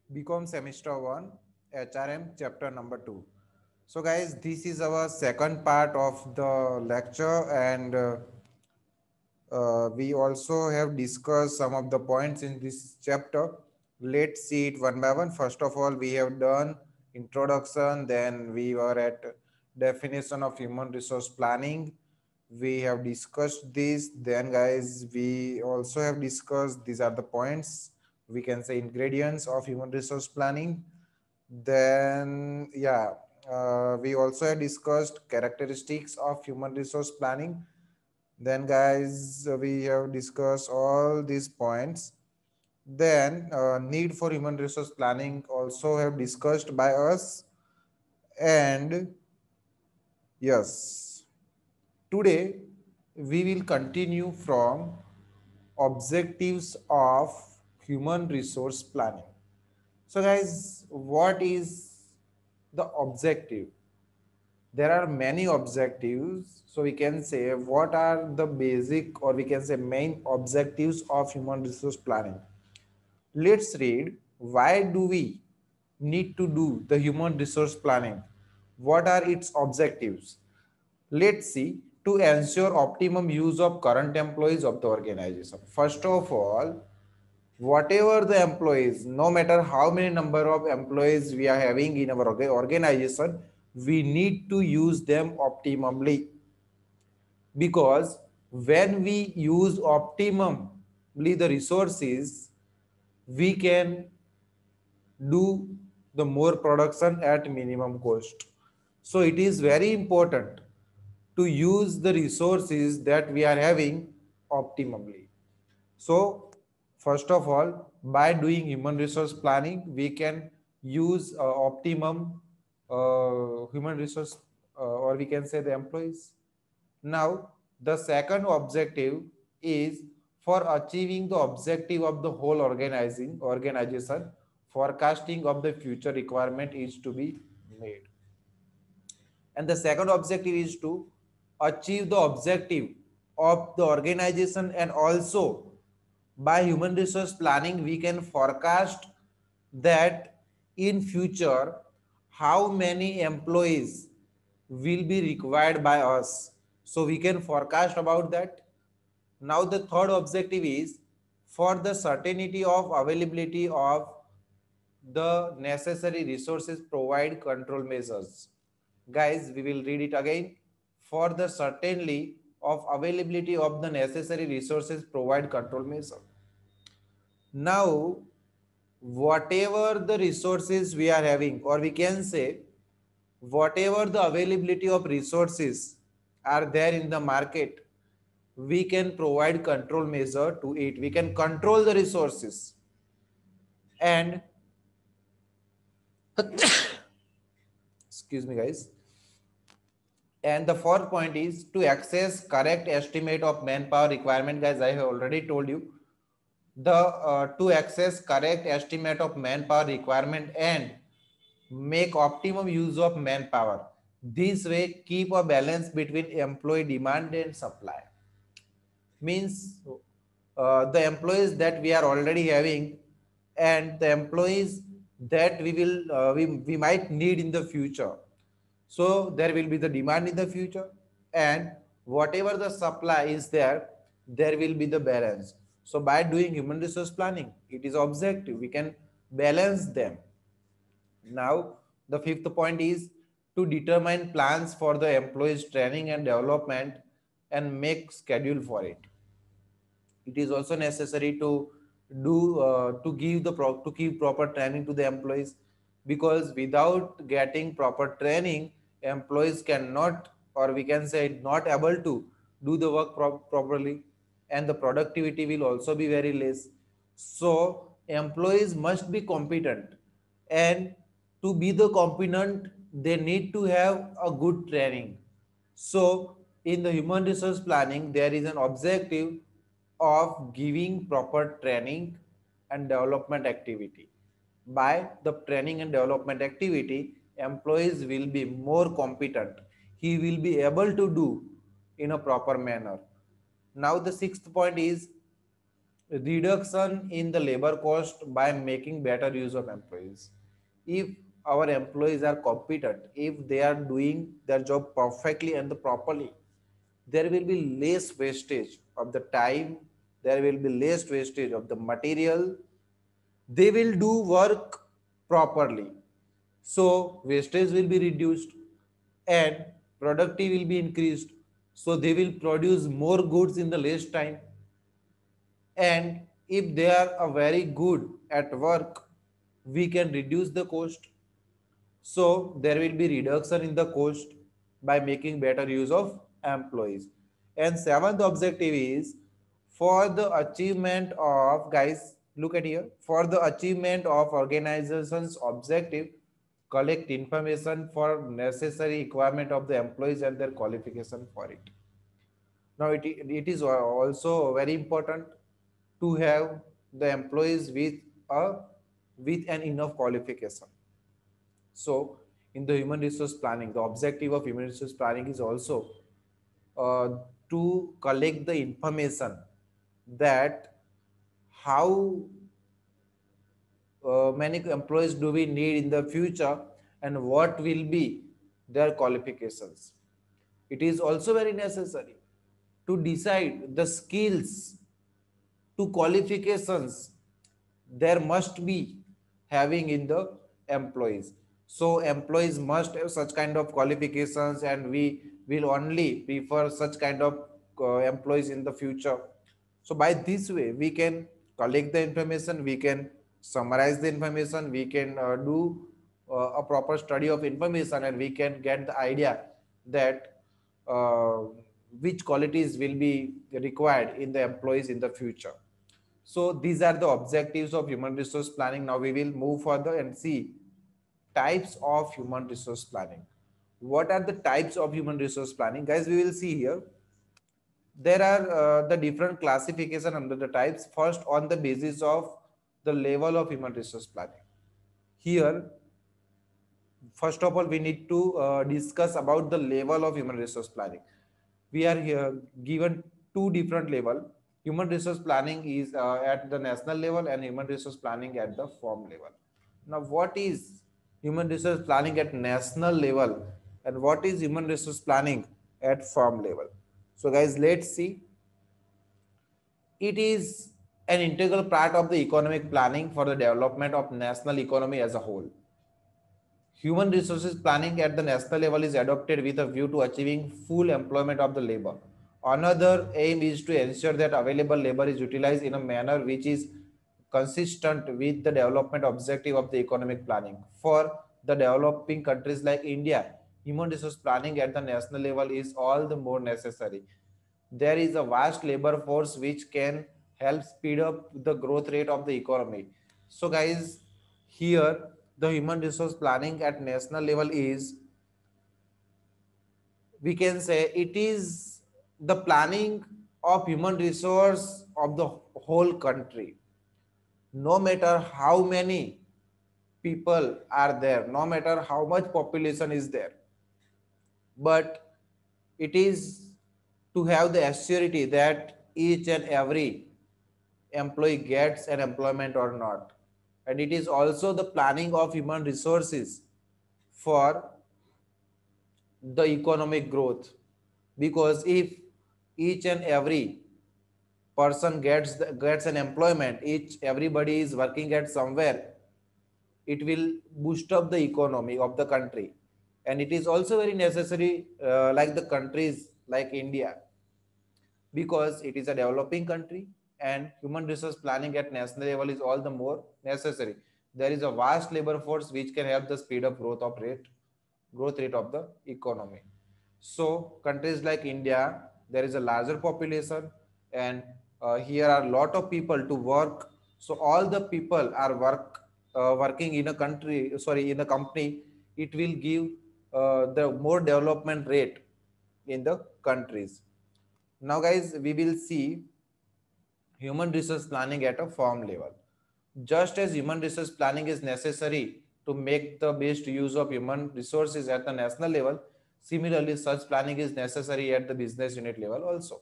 BCom semester 1, HRM chapter number 2. So guys, this is our second part of the lecture, and we also have discussed some of the points in this chapter. Let's see it one by one. First of all, we have done introduction, then we were at definition of human resource planning. We have discussed this. Then guys, we also have discussed, these are the points, we can say ingredients of human resource planning. Then yeah, we also have discussed characteristics of human resource planning. Then guys, we have discussed all these points. Then need for human resource planning also have discussed by us. And yes, today we will continue from objectives of human resource planning. So guys, what is the objective? There are many objectives, so we can say what are the basic, or we can say main objectives of human resource planning. Let's read, why do we need to do the human resource planning? What are its objectives? Let's see. To ensure optimum use of current employees of the organization, first of all, whatever the employees, no matter how many number of employees we are having in our organization, we need to use them optimally, because when we use optimally the resources, we can do the more production at minimum cost. So it is very important to use the resources that we are having optimally. So first of all, by doing human resource planning, we can use optimum human resource, or we can say the employees. Now, the second objective is, for achieving the objective of the whole organization, forecasting of the future requirement is to be made. And the second objective is to achieve the objective of the organization, and also by human resource planning we can forecast that in future how many employees will be required by us, so we can forecast about that. Now the third objective is, for the certainty of availability of the necessary resources, provide control measures. Guys, we will read it again. For the certainty of availability of the necessary resources, provide control measures. Now, whatever the resources we are having, or we can say whatever the availability of resources are there in the market, we can provide control measure to it. We can control the resources. And excuse me guys, and the fourth point is to access correct estimate of manpower requirement. Guys, I have already told you, the to access correct estimate of manpower requirement and make optimum use of manpower. This way keep a balance between employee demand and supply. Means the employees that we are already having, and the employees that we might need in the future. So there will be the demand in the future, and whatever the supply is there, there will be the balance. So by doing human resource planning, it is objective, we can balance them. Now the fifth point is to determine plans for the employees training and development and make schedule for it. It is also necessary to do to give to give proper training to the employees, because without getting proper training, employees cannot, or we can say not able to do the work properly, and the productivity will also be very less. So employees must be competent, and to be the competent they need to have a good training. So in the human resource planning, there is an objective of giving proper training and development activity. By the training and development activity, employees will be more competent. He will be able to do in a proper manner. Now the sixth point is reduction in the labor cost by making better use of employees. If our employees are competent, if they are doing their job perfectly and properly, there will be less wastage of the time, there will be less wastage of the material, they will do work properly. So wastage will be reduced and productivity will be increased. So they will produce more goods in the less time, and if they are very good at work, we can reduce the cost. So there will be reduction in the cost by making better use of employees. And seventh objective is for the achievement of, guys, look at here, for the achievement of organization's objective, collect information for necessary requirement of the employees and their qualification for it. Now it is also very important to have the employees a with an enough qualification. So in the human resource planning, the objective of human resource planning is also uh, to collect the information that how many employees do we need in the future and what will be their qualifications. It is also very necessary to decide the skills to qualifications there must be having in the employees. So employees must have such kind of qualifications, and we will only prefer such kind of employees in the future. So by this way we can collect the information, we can summarize the information, we can do a proper study of information, and we can get the idea that uh, which qualities will be required in the employees in the future. So these are the objectives of human resource planning. Now we will move further and see types of human resource planning. What are the types of human resource planning? Guys, we will see here. There are the different classification under the types. First, on the basis of the level of human resource planning. Here, first of all, we need to discuss about the level of human resource planning. We are here given two different level. Human resource planning is at the national level and human resource planning at the firm level. Now what is human resource planning at national level and what is human resource planning at firm level? So guys, let's see. It is an integral part of the economic planning for the development of national economy as a whole. Human resources planning at the national level is adopted with a view to achieving full employment of the labor. Another aim is to ensure that available labor is utilized in a manner which is consistent with the development objective of the economic planning. For the developing countries like India, human resource planning at the national level is all the more necessary. There is a vast labor force which can help speed up the growth rate of the economy. So guys, here the human resource planning at national level is, we can say, it is the planning of human resource of the whole country. No matter how many people are there, no matter how much population is there, but it is to have the assurity that each and every employee gets an employment or not. And it is also the planning of human resources for the economic growth, because if each and every person gets an employment, each everybody is working at somewhere, it will boost up the economy of the country. And it is also very necessary, like the countries like India, because it is a developing country and human resource planning at national level is all the more necessary. There is a vast labor force which can help the speed of growth rate of the economy. So countries like India, there is a larger population, and here are a lot of people to work. So all the people are working in a country, sorry, in a company. It will give the more development rate in the countries. Now guys, we will see human resource planning at a firm level. Just as human resource planning is necessary to make the best use of human resources at the national level, similarly, such planning is necessary at the business unit level also.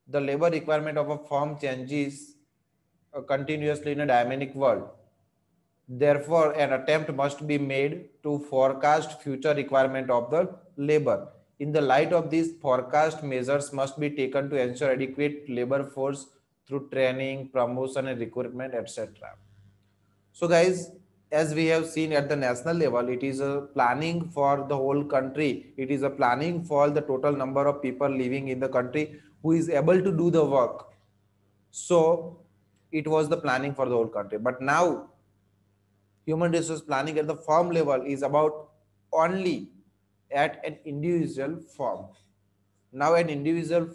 the labor requirement of a firm changes continuously in a dynamic world. Therefore, an attempt must be made to forecast future requirement of the labor. In the light of these forecast, measures must be taken to ensure adequate labor force through training, promotion, and recruitment, etc. So, guys, as we have seen at the national level, it is a planning for the whole country. It is a planning for the total number of people living in the country who is able to do the work. So, it was the planning for the whole country. But now, human resource planning at the firm level is about only at an individual firm. Now an individual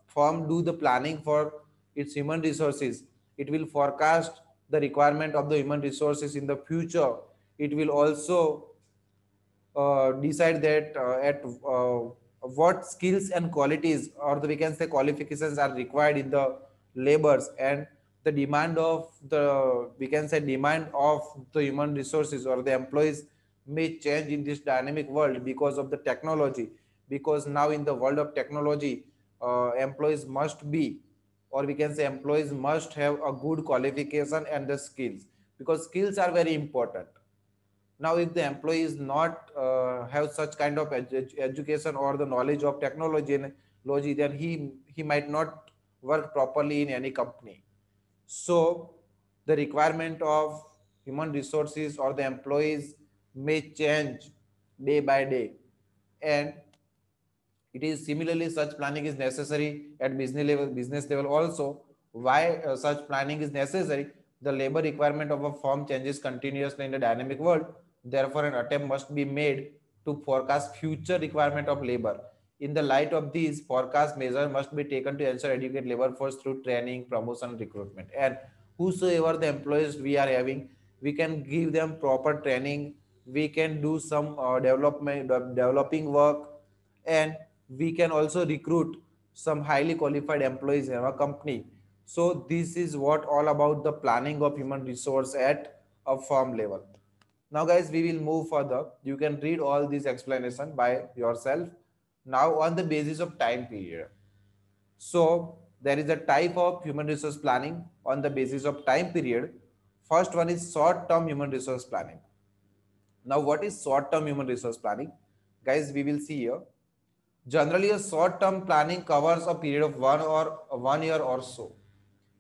firm do the planning for its human resources. It will forecast the requirement of the human resources in the future. It will also decide that at what skills and qualities, or the, we can say, qualifications are required in the labors, and the demand of the, we can say, demand of the human resources or the employees may change in this dynamic world because of the technology. Because now in the world of technology, employees must be, or we can say employees must have a good qualification and the skills, because skills are very important. Now if the employee is not have such kind of education or the knowledge of technology and logic, then he might not work properly in any company. So the requirement of human resources or the employees may change day by day, and it is similarly such planning is necessary at business level also. Why such planning is necessary? The labor requirement of a firm changes continuously in the dynamic world. Therefore, an attempt must be made to forecast future requirement of labor. In the light of these, forecast measures must be taken to ensure adequate labor force through training, promotion, recruitment. And whosoever the employees we are having, we can give them proper training. We can do some developing work, and we can also recruit some highly qualified employees in our company. So this is what all about the planning of human resource at a firm level. Now guys, we will move further. You can read all these explanation by yourself. Now on the basis of time period. So there is a type of human resource planning on the basis of time period. First one is short term human resource planning. Now what is short term human resource planning? Guys, we will see here. Generally, a short-term planning covers a period of 1 year or so.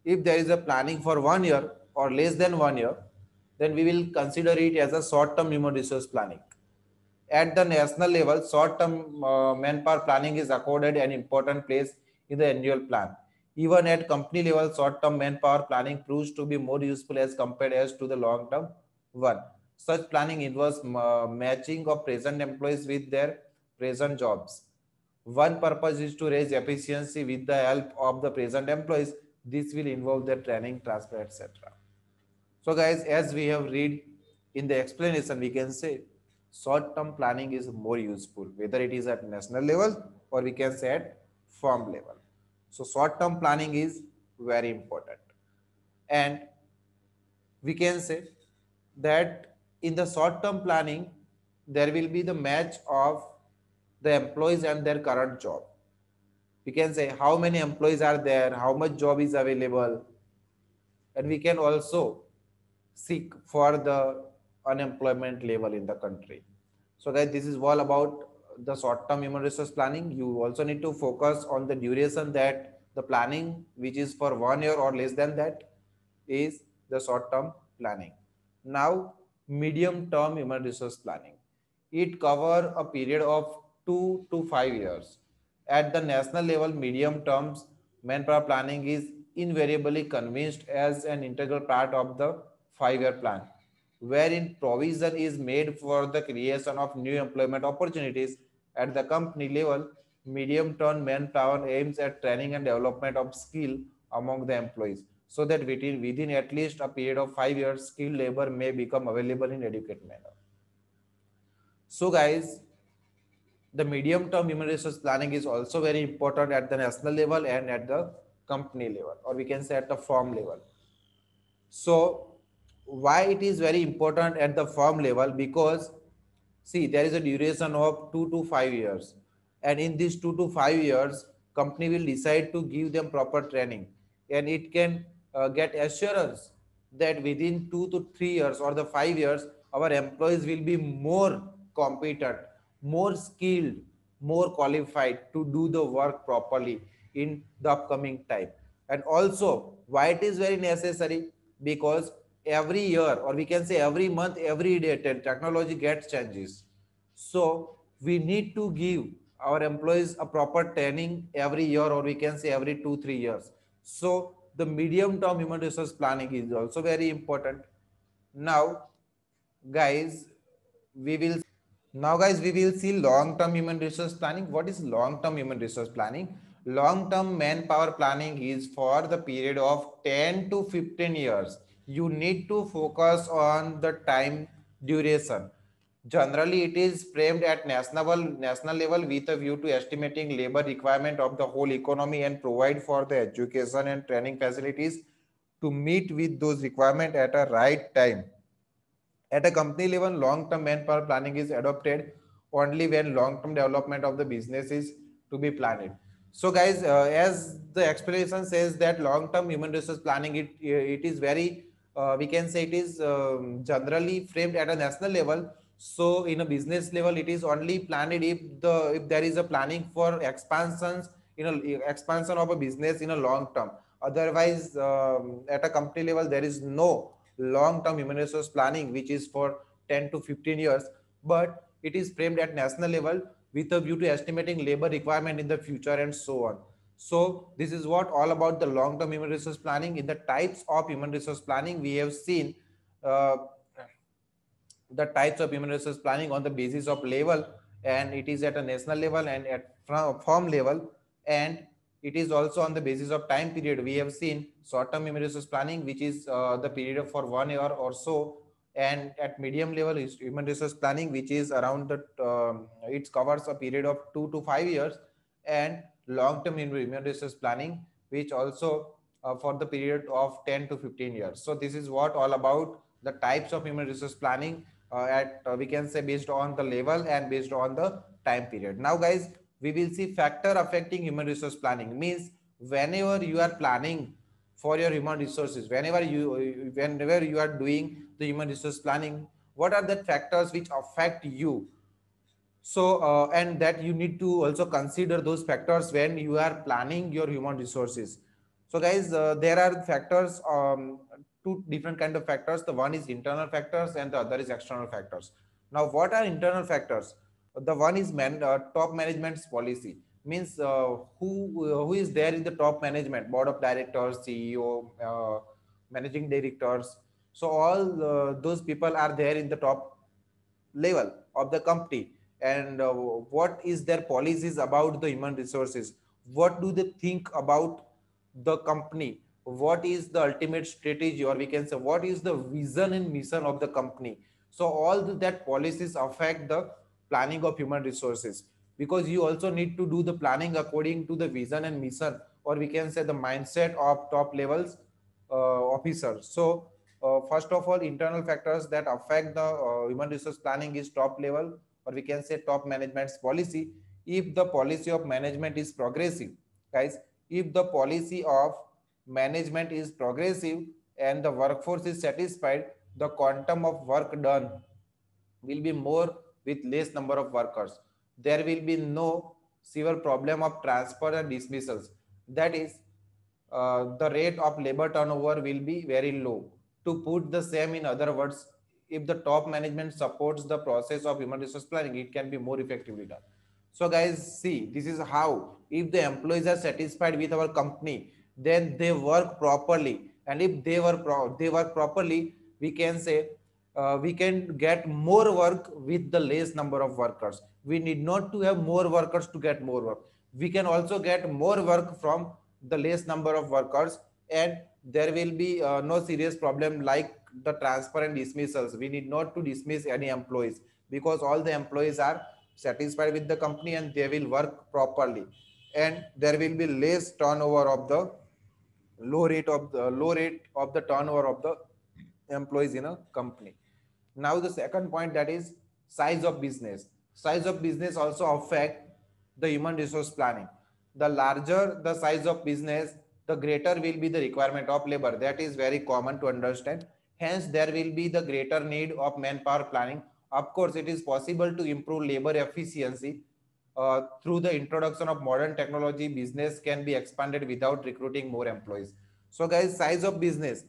If there is a planning for 1 year or less than 1 year, then we will consider it as a short-term human resource planning. At the national level, short-term manpower planning is accorded an important place in the annual plan. Even at company level, short-term manpower planning proves to be more useful as compared as to the long-term one. Such planning involves matching of present employees with their present jobs. One purpose is to raise efficiency with the help of the present employees. This will involve their training, transfer, etc. So, guys, as we have read in the explanation, we can say short-term planning is more useful, whether it is at national level or we can say at firm level. So, short-term planning is very important, and we can say that in the short-term planning, there will be the match of the employees and their current job. We can say how many employees are there, how much job is available, and we can also seek for the unemployment level in the country. So guys, this is all about the short term human resource planning. You also need to focus on the duration, that the planning which is for 1 year or less than that is the short term planning. Now medium term human resource planning, it cover a period of 2 to 5 years. At the national level, medium terms manpower planning is invariably convinced as an integral part of the 5 year plan, wherein provision is made for the creation of new employment opportunities. At the company level, medium term manpower aims at training and development of skill among the employees, so that within at least a period of 5 years, skilled labor may become available in adequate manner. So guys, the medium term human resource planning is also very important at the national level and at the company level, or we can say at the firm level. So why it is very important at the firm level? Because see, there is a duration of 2 to 5 years, and in these 2 to 5 years, company will decide to give them proper training, and it can get assurance that within 2 to 3 years or the 5 years, our employees will be more competent, more skilled, more qualified to do the work properly in the upcoming time. And also, why it is very necessary? Because every year, or we can say every month, every day, technology gets changes. So we need to give our employees a proper training every year, or we can say every 2 3 years. So the medium term human resource planning is also very important. Now, guys, we will guys, we will see long term human resource planning. What is long term human resource planning? Long term manpower planning is for the period of 10 to 15 years. You need to focus on the time duration. Generally, it is framed at national level with a view to estimating labor requirement of the whole economy and provide for the education and training facilities to meet with those requirements at a right time. At a company level, long-term manpower planning is adopted only when long-term development of the business is to be planned. So, guys, as the explanation says that long-term human resource planning, it is very we can say it is generally framed at a national level. So, in a business level, it is only planned if there is a planning for expansions in a expansion of a business in a long term. Otherwise, at a company level, there is no long-term human resource planning, which is for 10 to 15 years, but it is framed at national level with a view to estimating labor requirement in the future and so on. So this is what all about the long-term human resource planning. In the types of human resource planning, we have seen uh, the types of human resource planning on the basis of level, and it is at a national level and at firm level, and it is also on the basis of time period. We have seen short-term human resource planning, which is the period for 1 year or so, and at medium level is human resource planning, which is around the it covers a period of 2 to 5 years, and long-term human resource planning, which also for the period of 10 to 15 years. So this is what all about the types of human resource planning at we can say based on the level and based on the time period. Now, guys, we will see factor affecting human resource planning. Means whenever you are planning for your human resources, whenever you are doing the human resource planning, what are the factors which affect you? So and that you need to also consider those factors when you are planning your human resources. So, guys, there are factors, two different kind of factors. The one is internal factors and the other is external factors. Now, what are internal factors? The one is top management's policy. Means who is there in the top management, board of directors, CEO, managing directors. So all those people are there in the top level of the company, and what is their policies about the human resources, what do they think about the company, what is the ultimate strategy, or we can say what is the vision and mission of the company. So all that policies affect the planning of human resources, because you also need to do the planning according to the vision and mission, or we can say the mindset of top levels officers. So first of all, internal factors that affect the human resource planning is top level, or we can say top management's policy. If the policy of management is progressive, guys, if the policy of management is progressive and the workforce is satisfied, the quantum of work done will be more with less number of workers. There will be no severe problem of transfer and dismissals. That is, the rate of labor turnover will be very low. To put the same in other words, if the top management supports the process of human resource planning, it can be more effectively done. So, guys, see, this is how, if the employees are satisfied with our company, then they work properly. And if they work properly, we can say we can get more work with the less number of workers. We need not to have more workers to get more work. We can also get more work from the less number of workers, and there will be no serious problem like the transfer and dismissals. We need not to dismiss any employees, because all the employees are satisfied with the company and they will work properly, and there will be less turnover of the low rate of the turnover of the employees in a company. Now the second point, that is size of business. Size of business also affect the human resource planning. The larger the size of business, the greater will be the requirement of labor. That is very common to understand. Hence, there will be the greater need of manpower planning. Of course, it is possible to improve labor efficiency through the introduction of modern technology. Business can be expanded without recruiting more employees. So, guys, size of business.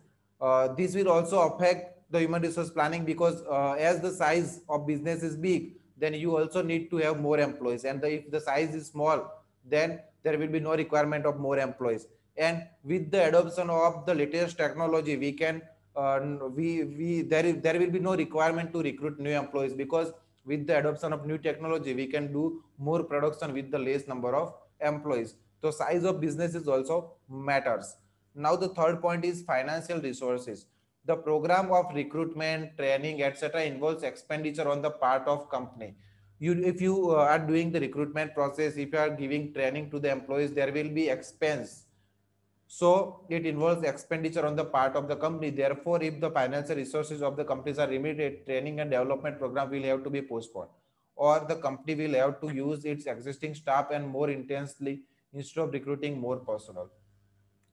This will also affect the human resource planning because as the size of business is big, then you also need to have more employees. And if the size is small, then there will be no requirement of more employees. And with the adoption of the latest technology, we can we there will be no requirement to recruit new employees because with the adoption of new technology we can do more production with the less number of employees. So size of businesses also matters. Now the third point is financial resources. The program of recruitment, training, etc. involves expenditure on the part of company. If you are doing the recruitment process, if you are giving training to the employees, there will be expense, so it involves expenditure on the part of the company. Therefore, if the financial resources of the companies are limited, training and development program will have to be postponed, or the company will have to use its existing staff and more intensely instead of recruiting more personnel.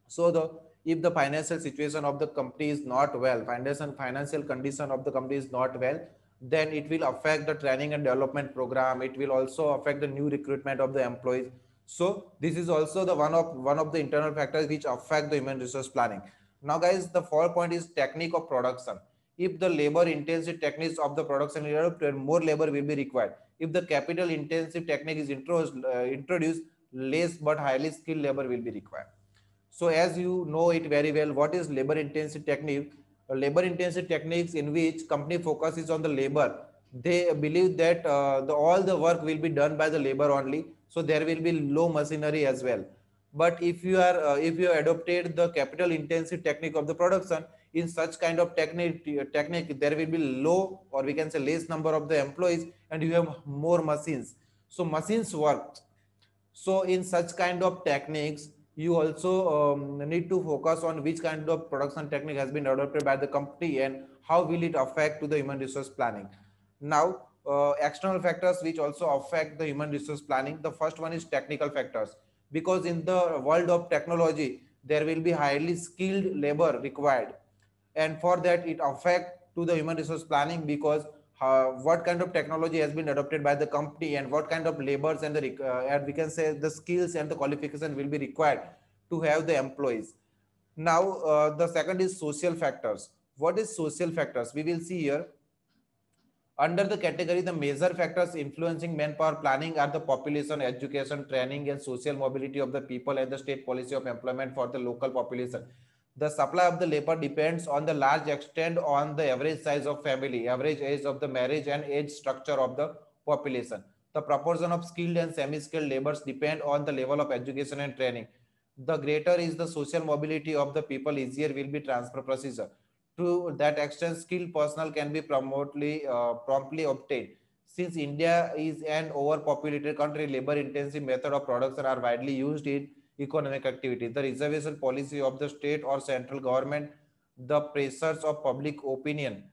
So the if the financial situation of the company is not well, financial condition of the company is not well, then it will affect the training and development program. It will also affect the new recruitment of the employees. So this is also the one of the internal factors which affect the human resource planning. Now, guys, the fourth point is technique of production. If the labor intensive techniques of the production is adopted, more labor will be required. If the capital intensive technique is introduced, less but highly skilled labor will be required. So as you know it very well, what is labor intensive technique? Labor intensive techniques in which company focuses on the labor. They believe that all the work will be done by the labor only. So there will be low machinery as well. But if you adopted the capital intensive technique of the production, in such kind of technique there will be low, or we can say less number of the employees, and you have more machines. So machines work. So in such kind of techniques, you also need to focus on which kind of production technique has been adopted by the company and how will it affect to the human resource planning. Now, external factors which also affect the human resource planning. The first one is technical factors, because in the world of technology, there will be highly skilled labor required, and for that it affect to the human resource planning because what kind of technology has been adopted by the company and what kind of labors and we can say the skills and the qualification will be required to have the employees. Now the second is social factors. What is social factors? We will see here. Under the category, the major factors influencing manpower planning are the population, education, training, and social mobility of the people, and the state policy of employment for the local population. The supply of the labor depends on the large extent on the average size of family, average age of the marriage, and age structure of the population. The proportion of skilled and semi-skilled laborers depend on the level of education and training. The greater is the social mobility of the people, easier will be transfer procedure. To that extent, skilled personnel can be promptly obtained. Since India is an overpopulated country, labor-intensive method of production are widely used in economic activity. The reservation policy of the state or central government, the pressures of public opinion,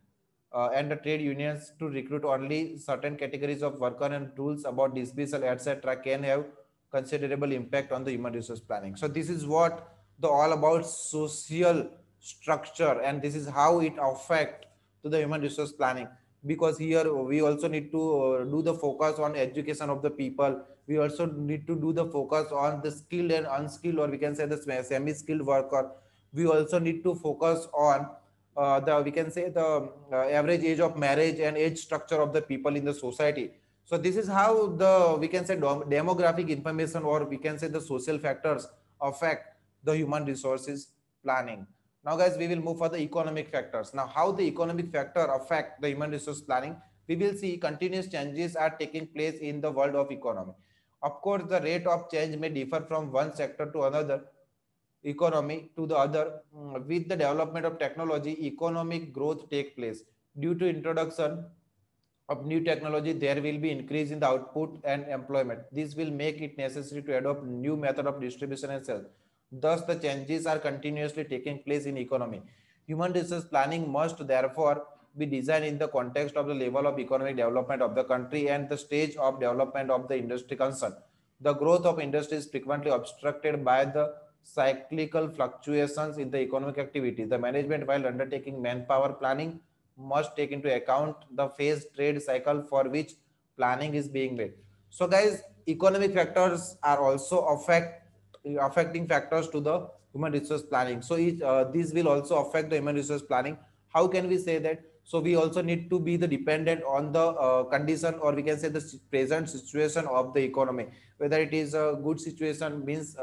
and the trade unions to recruit only certain categories of worker and rules about dismissal, etc., can have considerable impact on the human resource planning. So this is what the all about social structure, and this is how it affect to the human resource planning, because here we also need to do the focus on education of the people. We also need to do the focus on the skilled and unskilled, or we can say the semi skilled worker. We also need to focus on the we can say the average age of marriage and age structure of the people in the society. So this is how the we can say demographic information, or we can say the social factors affect the human resources planning. Now, guys, we will move for the economic factors. Now, how the economic factor affect the human resource planning? We will see continuous changes are taking place in the world of economy. Of course, the rate of change may differ from one sector to another economy to the other. With the development of technology, economic growth take place. Due to introduction of new technology, there will be increase in the output and employment. This will make it necessary to adopt new method of distribution and sales. Thus, the changes are continuously taking place in economy. Human resource planning must therefore be designed in the context of the level of economic development of the country and the stage of development of the industry concerned. The growth of industry is frequently obstructed by the cyclical fluctuations in the economic activity. The management, while undertaking manpower planning, must take into account the phased trade cycle for which planning is being made. So, guys, economic factors are also affecting factors to the human resource planning. So, these will also affect the human resource planning. How can we say that? So, we also need to be the dependent on the condition, or we can say the present situation of the economy. Whether it is a good situation, means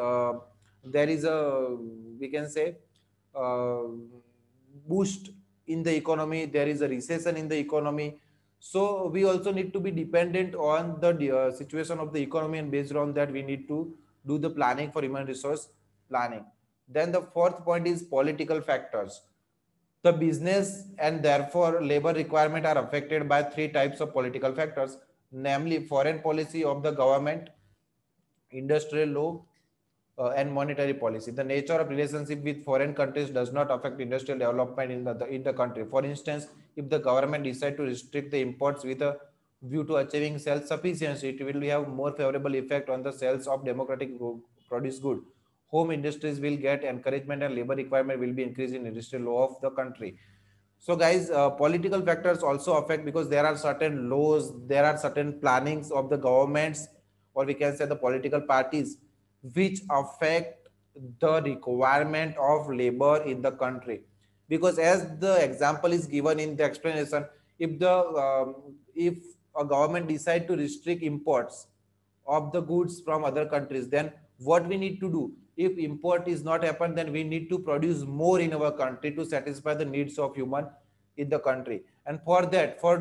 there is a, we can say, uh, boost in the economy, there is a recession in the economy. So we also need to be dependent on the situation of the economy, and based on that we need to do the planning for human resource planning. Then the fourth point is political factors. The business and therefore labor requirement are affected by three types of political factors, namely foreign policy of the government, industrial law, and monetary policy. The nature of relationship with foreign countries does not affect industrial development in the country. For instance, if the government decide to restrict the imports with a view to achieving self-sufficiency, it will have more favorable effect on the sales of democratic produce good. Home industries will get encouragement and labor requirement will be increased in industrial law of the country. So guys, political factors also affect, because there are certain laws, there are certain plannings of the governments, or we can say the political parties, which affect the requirement of labor in the country. Because as the example is given in the explanation, if a government decide to restrict imports of the goods from other countries, then what we need to do? If import is not happen, then we need to produce more in our country to satisfy the needs of human in the country. And for that, for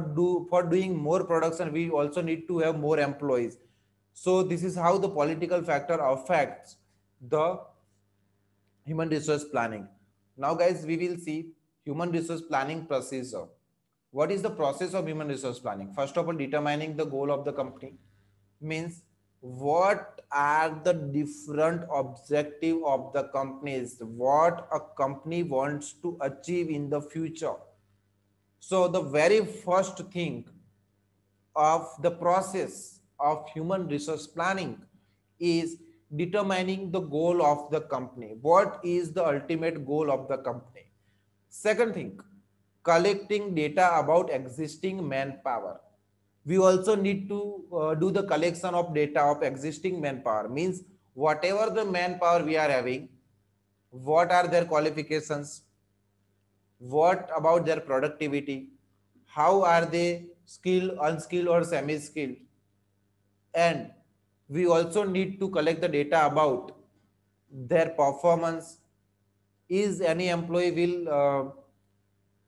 doing more production, we also need to have more employees. So this is how the political factor affects the human resource planning. Now guys, we will see human resource planning procedure. What is the process of human resource planning? First of all, determining the goal of the company, means what are the different objective of the companies, what a company wants to achieve in the future. So the very first thing of the process of human resource planning is determining the goal of the company. What is the ultimate goal of the company? Second thing, collecting data about existing manpower. We also need to do the collection of data of existing manpower, means whatever the manpower we are having, what are their qualifications, what about their productivity, how are they skilled, unskilled, or semi skilled. And we also need to collect the data about their performance. Is any employee will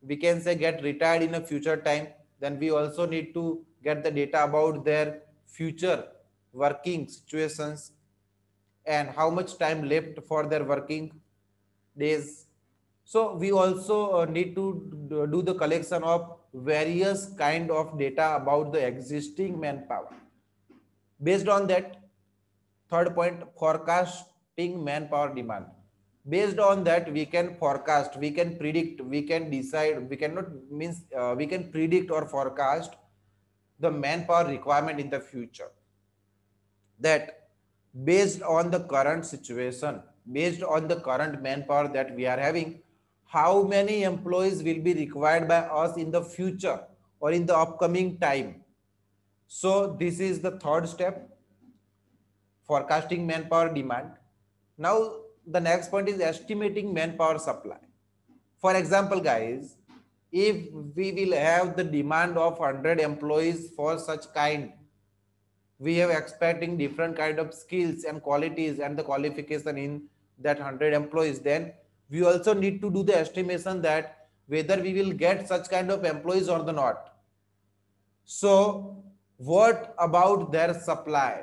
we can say get retired in a future time, then we also need to get the data about their future working situations, and how much time left for their working days. So we also need to do the collection of various kind of data about the existing manpower. Based on that, third point, forecasting manpower demand. Based on that, we can forecast, we can predict, we can decide, we cannot means we can predict or forecast the manpower requirement in the future. That based on the current situation, based on the current manpower that we are having, how many employees will be required by us in the future or in the upcoming time. So this is the third step, forecasting manpower demand. Now, the next point is estimating manpower supply. For example, guys, if we will have the demand of 100 employees for such kind, we have expecting different kind of skills and qualities and the qualification in that 100 employees, then we also need to do the estimation that whether we will get such kind of employees or the not. So what about their supply?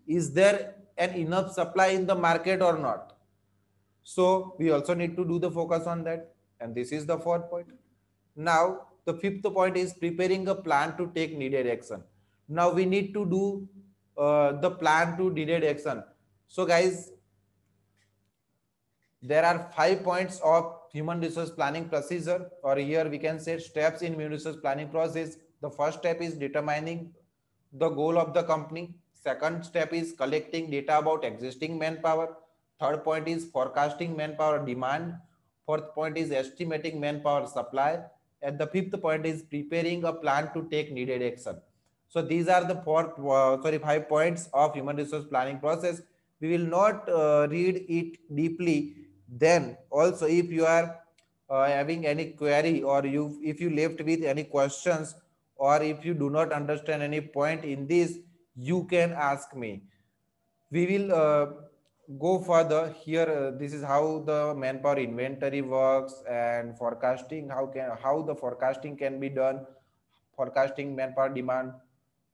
Is there an enough supply in the market or not? So we also need to do the focus on that. And this is the fourth point. Now, the fifth point is preparing a plan to take needed action. Now we need to do the plan to needed action. So guys, there are 5 points of human resource planning procedure, or here we can say steps in human resource planning process. The first step is determining the goal of the company. Second step is collecting data about existing manpower. Third point is forecasting manpower demand. Fourth point is estimating manpower supply. And the fifth point is preparing a plan to take needed action. So these are the five points of human resource planning process. We will not read it deeply. Then also, if you are having any query, or if you left with any questions, or if you do not understand any point in this, you can ask me. We will go further here. This is how the manpower inventory works, and forecasting, how the forecasting can be done, forecasting manpower demand.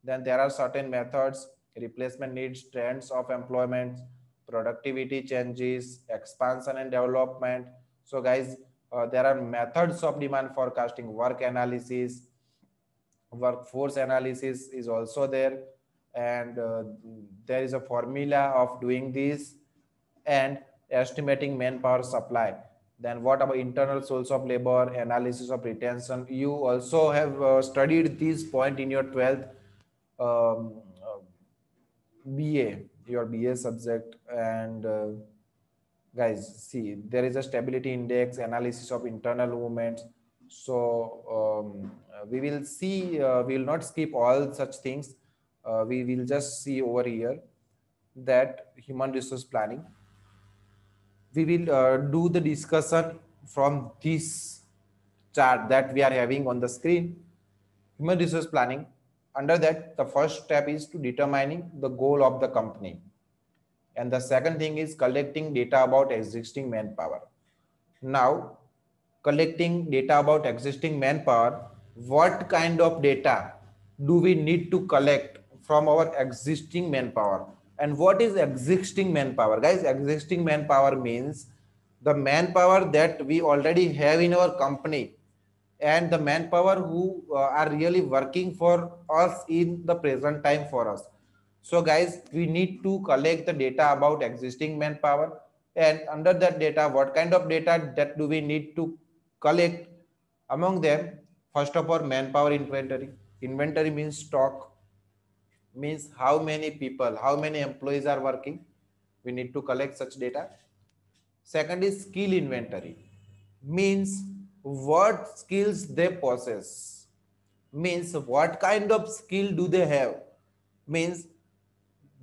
Then there are certain methods: replacement needs, trends of employment, productivity changes, expansion and development. So guys, there are methods of demand forecasting: work analysis, workforce analysis is also there, and there is a formula of doing this, and estimating manpower supply. Then what about internal source of labor, analysis of retention? You also have studied this point in your 12th um, uh, BA, your BA subject. And guys, see, there is a stability index, analysis of internal movements. So we will see, we will not skip all such things. We will just see over here that human resource planning, we will do the discussion from this chart that we are having on the screen. Human resource planning, under that, the first step is to determining the goal of the company, and the second thing is collecting data about existing manpower. Now, collecting data about existing manpower, what kind of data do we need to collect from our existing manpower? And what is existing manpower? Guys, existing manpower means the manpower that we already have in our company, and the manpower who are really working for us in the present time for us. So guys, we need to collect the data about existing manpower, and under that data, what kind of data that do we need to collect? Among them, first of all, manpower inventory. Inventory means stock, means how many people, how many employees are working. We need to collect such data. Second is skill inventory, means what skills they possess, means what kind of skill do they have, means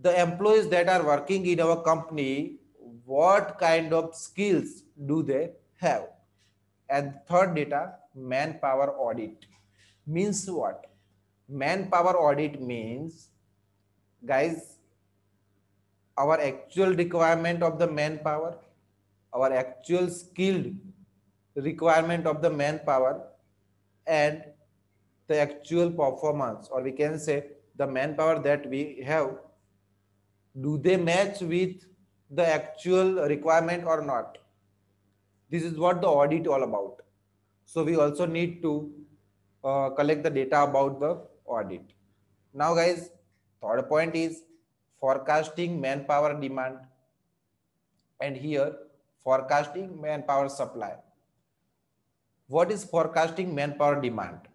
the employees that are working in our company, what kind of skills do they have. And third data, manpower audit, means what? Manpower audit means, guys, our actual requirement of the manpower, our actual skilled requirement of the manpower, and the actual performance, or we can say the manpower that we have, do they match with the actual requirement or not? This is what the audit all about. So we also need to collect the data about the audit. Now guys, third point is forecasting manpower demand, and here forecasting manpower supply. What is forecasting manpower demand?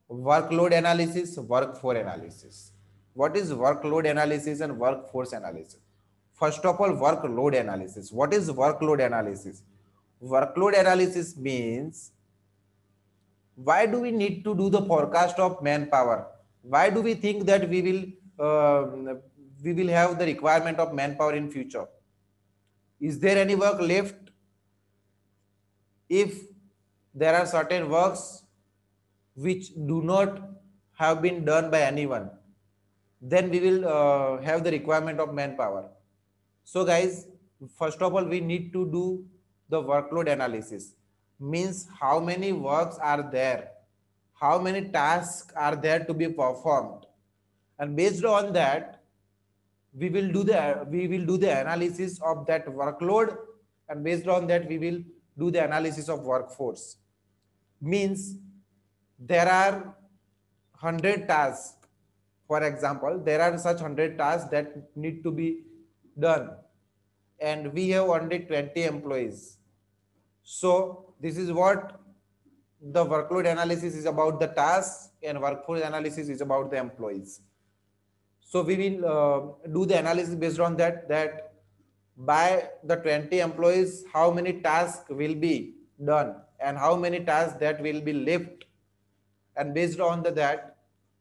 Workload analysis, workforce analysis. What is workload analysis and workforce analysis? First of all, workload analysis. What is workload analysis? Workload analysis means, why do we need to do the forecast of manpower? Why do we think that we will have the requirement of manpower in future? Is there any work left? If there are certain works which do not have been done by anyone, then we will have the requirement of manpower. So guys, first of all, we need to do the workload analysis, means how many works are there, how many tasks are there to be performed, and based on that, we will do the analysis of that workload, and based on that, we will do the analysis of workforce. Means there are 100 tasks. For example, there are such 100 tasks that need to be done, and we have only 20 employees. So this is what the workload analysis is about: the tasks, and workforce analysis is about the employees. So we will do the analysis based on that by the 20 employees, how many tasks will be done and how many tasks that will be left. And based on that,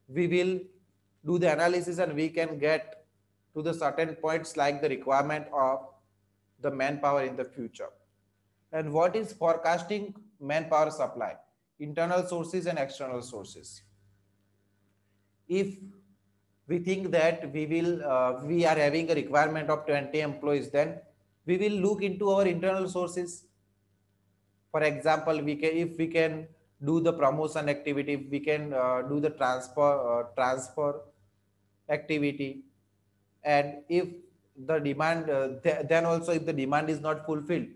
we will do the analysis and we can get to the certain points like the requirement of the manpower in the future. And what is forecasting manpower supply? Internal sources and external sources. If we think that we are having a requirement of 20 employees, then we will look into our internal sources. For example, we can, if we can do the promotion activity, we can do the transfer activity. And if the demand then also if the demand is not fulfilled,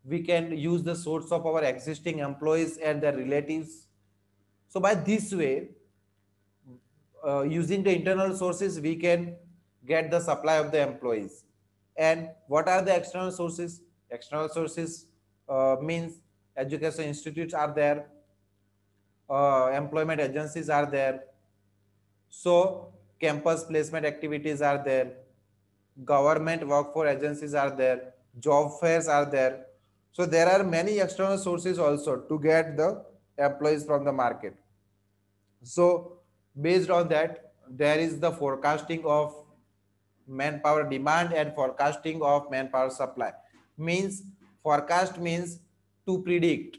we can use the source of our existing employees and their relatives. So by this way, using the internal sources, we can get the supply of the employees. And what are the external sources? External sources means education institutes are there, employment agencies are there, so campus placement activities are there, government workforce agencies are there, job fairs are there. So there are many external sources also to get the employees from the market. So based on that, there is the forecasting of manpower demand and forecasting of manpower supply. Means forecast means to predict,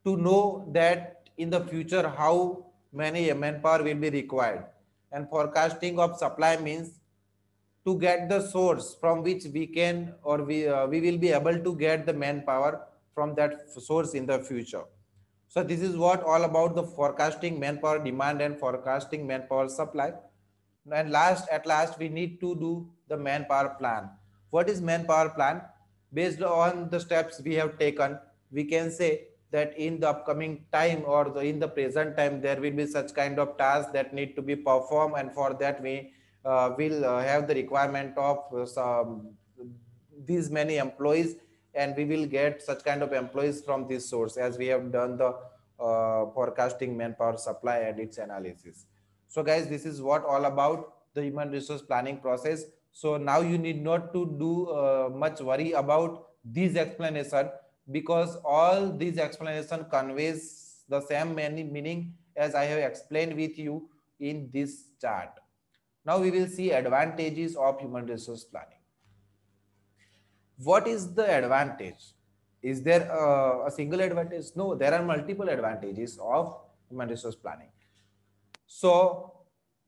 to know that in the future how many manpower will be required. And forecasting of supply means to get the source from which we can or we will be able to get the manpower from that source in the future. So this is what all about the forecasting manpower demand and forecasting manpower supply. And at last we need to do the manpower plan. What is manpower plan? Based on the steps we have taken, we can say that in the upcoming time or in the present time there will be such kind of tasks that need to be performed, and for that we will have the requirement of these many employees, and we will get such kind of employees from this source as we have done the forecasting manpower supply and its analysis. So guys, this is what all about the human resource planning process. So now you need not to do much worry about these explanation, because all these explanation conveys the same meaning as I have explained with you in this chart. Now we will see advantages of human resource planning. What is the advantage? Is there a single advantage? No, there are multiple advantages of human resource planning. So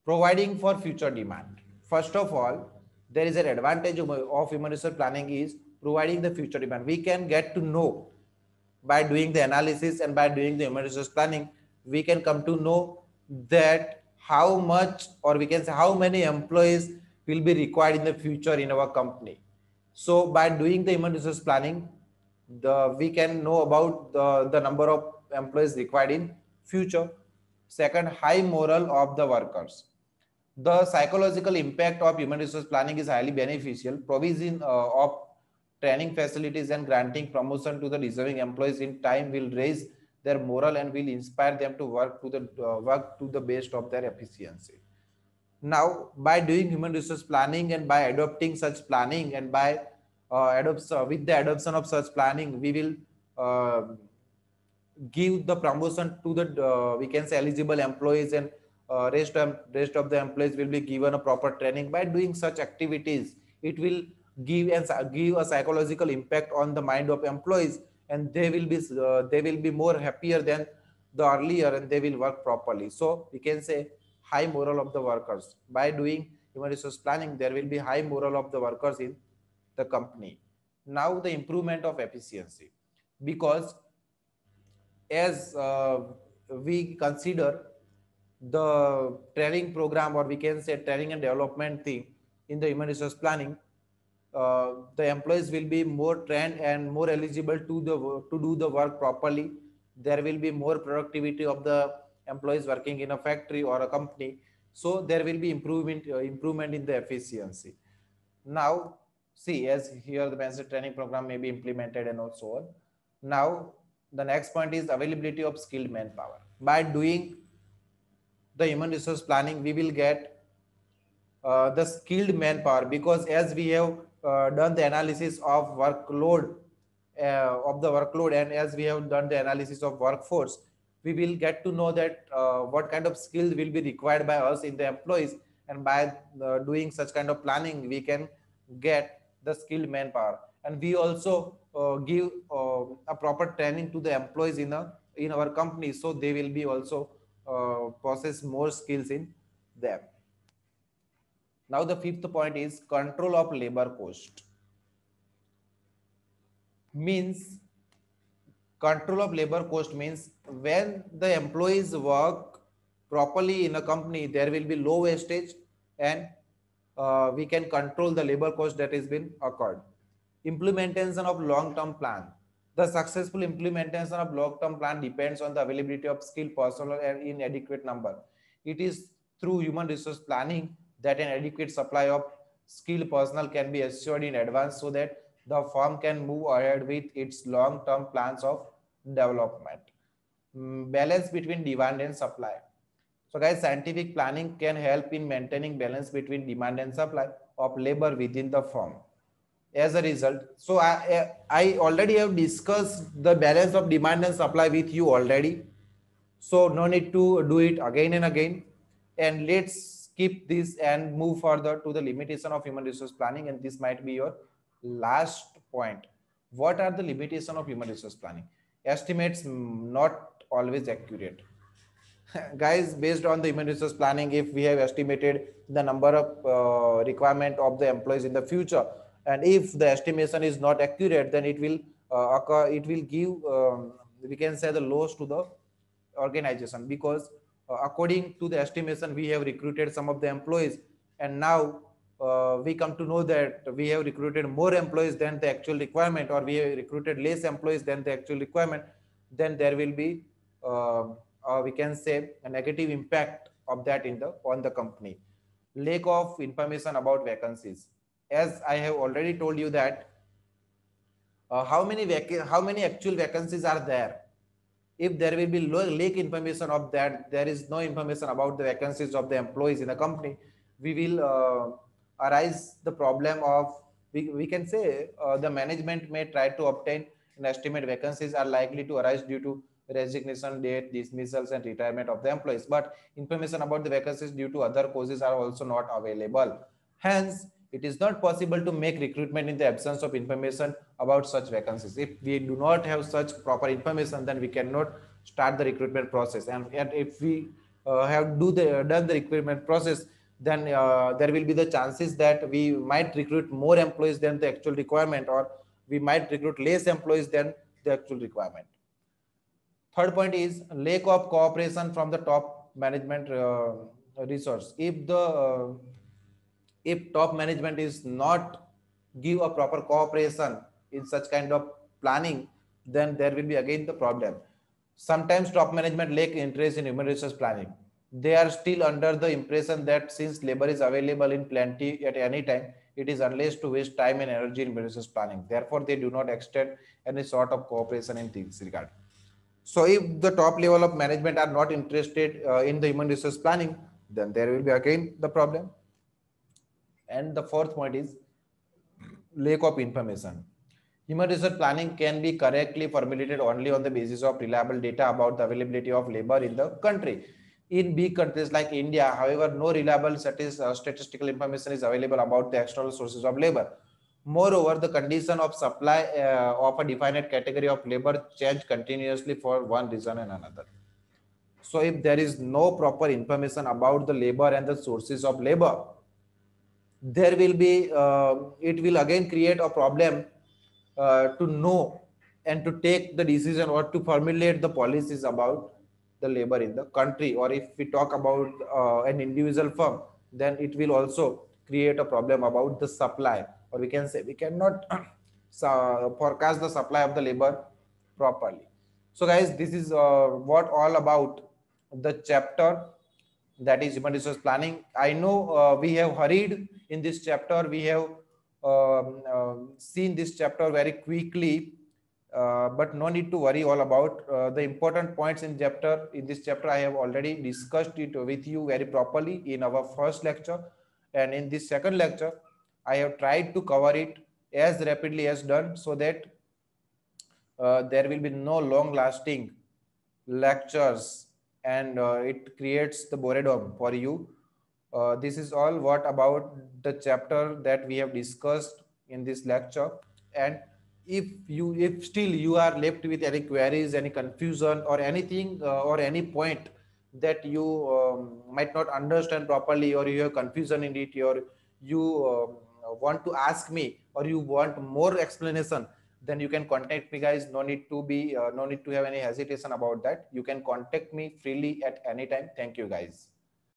providing for future demand. First of all, there is an advantage of human resource planning is providing the future demand. We can get to know by doing the analysis and by doing the human resource planning, we can come to know that how much, or we can say how many employees will be required in the future in our company. So by doing the human resource planning, we can know about the number of employees required in future. Second, high moral of the workers. The psychological impact of human resource planning is highly beneficial. Provision of training facilities and granting promotion to the deserving employees in time will raise their morale and will inspire them to work to the best of their efficiency. Now, by doing human resource planning and by adopting such planning and by with the adoption of such planning, we will give the promotion to the we can say eligible employees, and rest of the employees will be given a proper training. By doing such activities, it will give a psychological impact on the mind of employees, and they will be more happier than the earlier, and they will work properly. So we can say high moral of the workers. By doing human resource planning, there will be high moral of the workers in the company. Now the improvement of efficiency, because as we consider the training program, or we can say training and development thing in the human resource planning, the employees will be more trained and more eligible to do the work properly. There will be more productivity of the employees working in a factory or a company. So there will be improvement in the efficiency. Now see, as here the basic training program may be implemented and so on. Now the next point is availability of skilled manpower. By doing the human resource planning, we will get the skilled manpower, because as we have done the analysis of workload of the workload, and as we have done the analysis of workforce, we will get to know that what kind of skills will be required by us in the employees, and by doing such kind of planning we can get the skilled manpower. And we also give a proper training to the employees in our company, so they will be also possess more skills in them. Now the fifth point is control of labor cost. Means control of labor cost means when the employees work properly in a company, there will be low wastage, and we can control the labor cost that has been occurred. Implementation of long-term plan. The successful implementation of long-term plan depends on the availability of skilled personnel and in adequate number. It is through human resource planning that an adequate supply of skilled personnel can be assured in advance, so that the firm can move ahead with its long-term plans of development. Balance between demand and supply. So guys, scientific planning can help in maintaining balance between demand and supply of labor within the firm. As a result, so I already have discussed the balance of demand and supply with you already, so no need to do it again and again. And let's skip this and move further to the limitation of human resource planning, and this might be your last point. What are the limitation of human resource planning? Estimates not always accurate. Guys, based on the human resource planning, if we have estimated the number of requirement of the employees in the future, and if the estimation is not accurate, then it will occur, it will give we can say the loss to the organization, because according to the estimation we have recruited some of the employees, and now we come to know that we have recruited more employees than the actual requirement, or we have recruited less employees than the actual requirement. Then there will be we can say a negative impact of that in the on the company. Lack of information about vacancies. As I have already told you that how many actual vacancies are there. If there will be lack information of that, there is no information about the vacancies of the employees in the company, we will arise the problem of, we can say the management may try to obtain an estimate vacancies are likely to arise due to resignation date, dismissals and retirement of the employees, but information about the vacancies due to other causes are also not available. Hence it is not possible to make recruitment in the absence of information about such vacancies. If we do not have such proper information, then we cannot start the recruitment process. And if we have done the recruitment process, then there will be the chances that we might recruit more employees than the actual requirement, or we might recruit less employees than the actual requirement. Third point is lack of cooperation from the top management resource. If top management is not give a proper cooperation in such kind of planning, then there will be again the problem. Sometimes top management lack interest in human resource planning. They are still under the impression that since labor is available in plenty at any time, it is unless to waste time and energy in human resource planning. Therefore, they do not extend any sort of cooperation in this regard. So if the top level of management are not interested in the human resource planning, then there will be again the problem. And the fourth point is lack of information. Human resource planning can be correctly formulated only on the basis of reliable data about the availability of labor in the country. In big countries like India, however, no reliable statistical information is available about the external sources of labor. Moreover, the condition of supply of a defined category of labor change continuously for one reason and another. So if there is no proper information about the labor and the sources of labor, there will be it will again create a problem to know and to take the decision or to formulate the policies about the labor in the country. Or if we talk about an individual firm, then it will also create a problem about the supply, or we can say we cannot forecast the supply of the labor properly. So guys, this is what all about the chapter, that is human resource planning. I know we have hurried in this chapter, we have seen this chapter very quickly, but no need to worry all about the important points in this chapter I have already discussed it with you very properly in our first lecture. And in this second lecture, I have tried to cover it as rapidly as done, so that there will be no long lasting lectures, and it creates the boredom for you. This is all what about the chapter that we have discussed in this lecture. And if still you are left with any queries, any confusion, or anything, or any point that you might not understand properly, or you have confusion in it, or you want to ask me, or you want more explanation, then you can contact me, guys. No need to be no need to have any hesitation about that. You can contact me freely at any time. Thank you, guys.